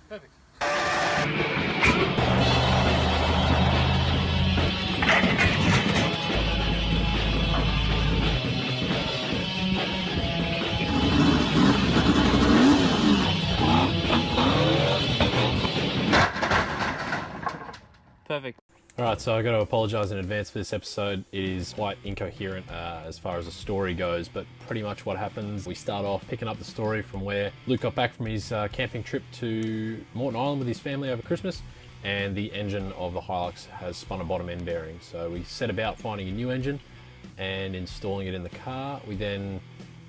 Perfect. Perfect. Alright, so I've got to apologise in advance for this episode. It is quite incoherent as far as the story goes, but pretty much what happens, we start off picking up the story from where Luke got back from his camping trip to Moreton Island with his family over Christmas, and the engine of the Hilux has spun a bottom end bearing. So we set about finding a new engine and installing it in the car. We then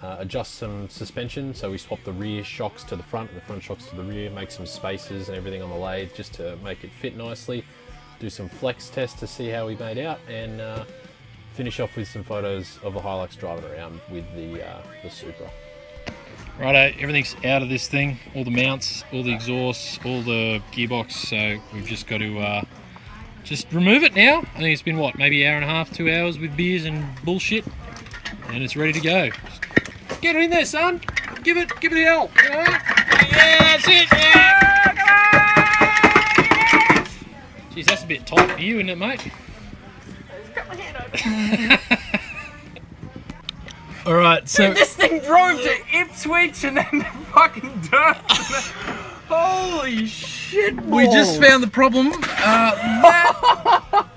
adjust some suspension, so we swap the rear shocks to the front and the front shocks to the rear, make some spaces and everything on the lathe just to make it fit nicely. Do some flex tests to see how we made out, and finish off with some photos of the Hilux driving around with the Supra. Righto, everything's out of this thing, all the mounts, all the exhausts, all the gearbox, so we've just got to just remove it now. I think it's been what, maybe an hour and a half, 2 hours with beers and bullshit, and it's ready to go. Get it in there, son. Give it the L. You know? Yeah, that's it. Yeah, come on. Jeez, that's a bit tight for you, isn't it, mate? I just got my hand open. Alright, so... Dude, this thing drove to Ipswich and then to fucking dirt. Holy shit balls. We just found the problem.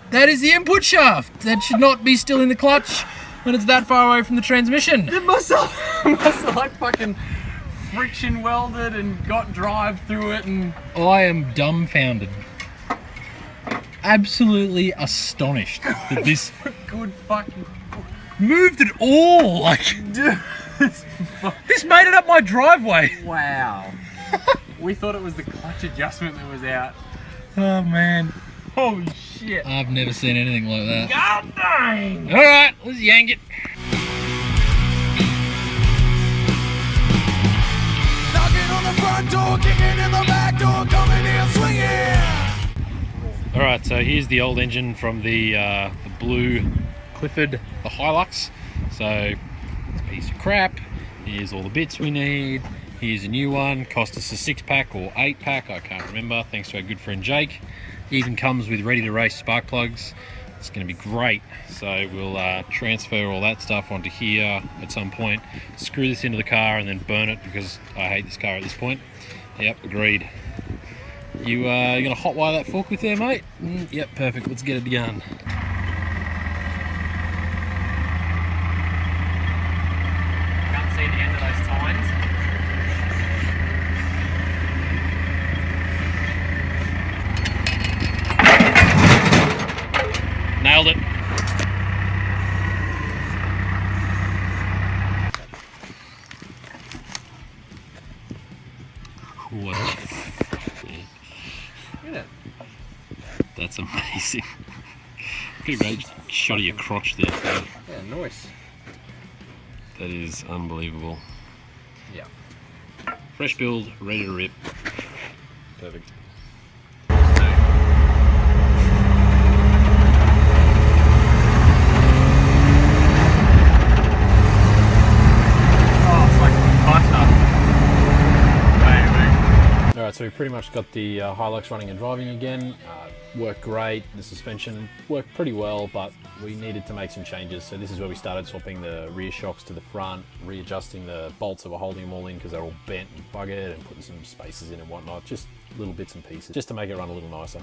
That is the input shaft. That should not be still in the clutch when it's that far away from the transmission. It must have like fucking friction welded and got drive through it and... I am dumbfounded. Absolutely astonished that this good fucking... moved at all. Like, Dude, this made it up my driveway. wow. We thought it was the clutch adjustment that was out. Oh man. Holy shit. I've never seen anything like that. God dang. Alright, let's yank it. Knocking on the front door, kicking in the back door, coming in swinging. Alright, so here's the old engine from the blue Clifford, the Hilux. So it's a piece of crap. Here's all the bits we need. Here's a new one. Cost us a 6-pack or 8-pack, I can't remember, thanks to our good friend Jake. Even comes with ready to race spark plugs. It's going to be great. So we'll transfer all that stuff onto here at some point, screw this into the car and then burn it because I hate this car at this point. Yep, agreed. You gonna hotwire that fork with there, mate? Yep, perfect. Let's get it done. Can't see the end of those tines. Nailed it. What? Look at it. That's amazing. Pretty great shot of your crotch there. Too. Yeah, nice. That is unbelievable. Yeah. Fresh build, ready to rip. Perfect. Alright, so we've pretty much got the Hilux running and driving again. Worked great, the suspension worked pretty well, but we needed to make some changes. So this is where we started swapping the rear shocks to the front, readjusting the bolts that were holding them all in because they're all bent and buggered, and putting some spaces in and whatnot, just little bits and pieces, just to make it run a little nicer.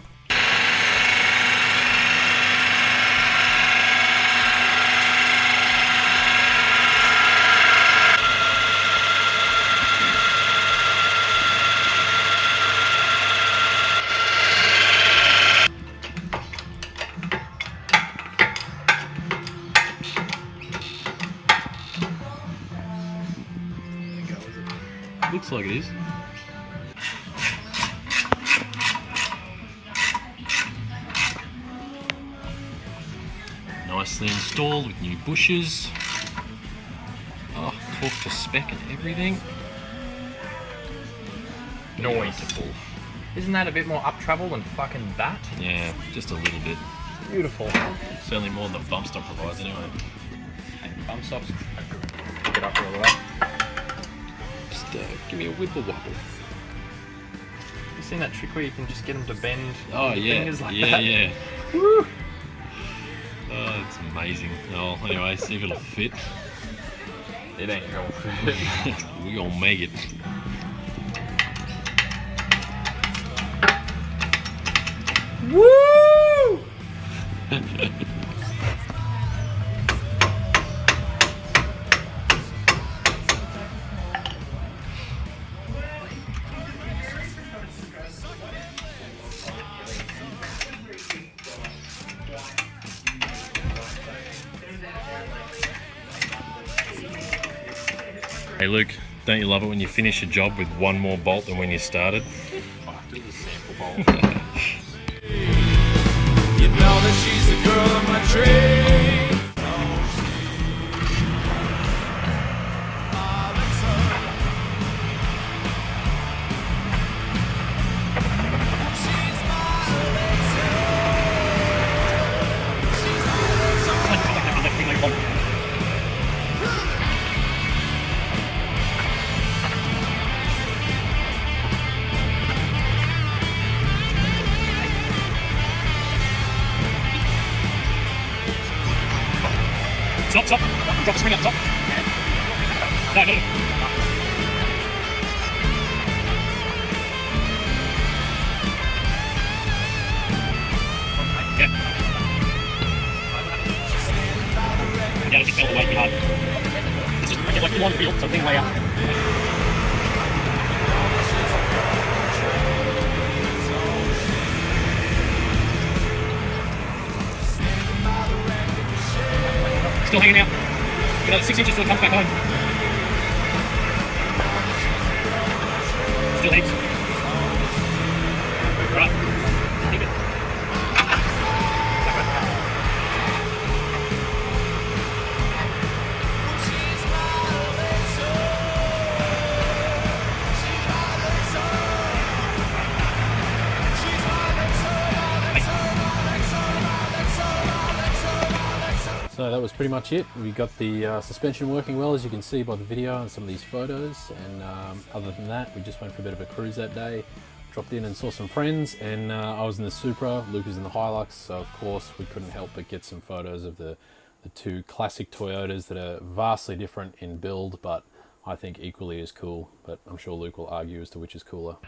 Looks like it is. Nicely installed with new bushes. Oh, talk to spec and everything. Beautiful. Isn't that a bit more up travel than fucking that? Yeah, just a little bit. Beautiful. Certainly more than the bump stop provides anyway. Hey, bump stops are good. Get up all the way. me a wibble wobble. You seen that trick where you can just get them to bend fingers like yeah, that? Yeah. Woo! Oh, it's amazing. Oh, anyway, see if it'll fit. It ain't gonna fit. We gonna make it. Woo! Hey Luke, don't you love it when you finish a job with one more bolt than when you started? Fuck, it was a sample bolt. You know that she's the girl of my dreams. Stop, stop. Drop the spring up, stop. No, no, no. Yeah. Yeah, just feel the weight behind. It's just like you want to feel something way up. Still hanging out. Another 6 inches till it comes back home. Still heaps. Right. Keep it. So that was pretty much it. We got the suspension working well, as you can see by the video and some of these photos, and other than that we just went for a bit of a cruise that day, dropped in and saw some friends, and I was in the Supra, Luke was in the Hilux, so of course we couldn't help but get some photos of the two classic Toyotas that are vastly different in build, but I think equally as cool, but I'm sure Luke will argue as to which is cooler.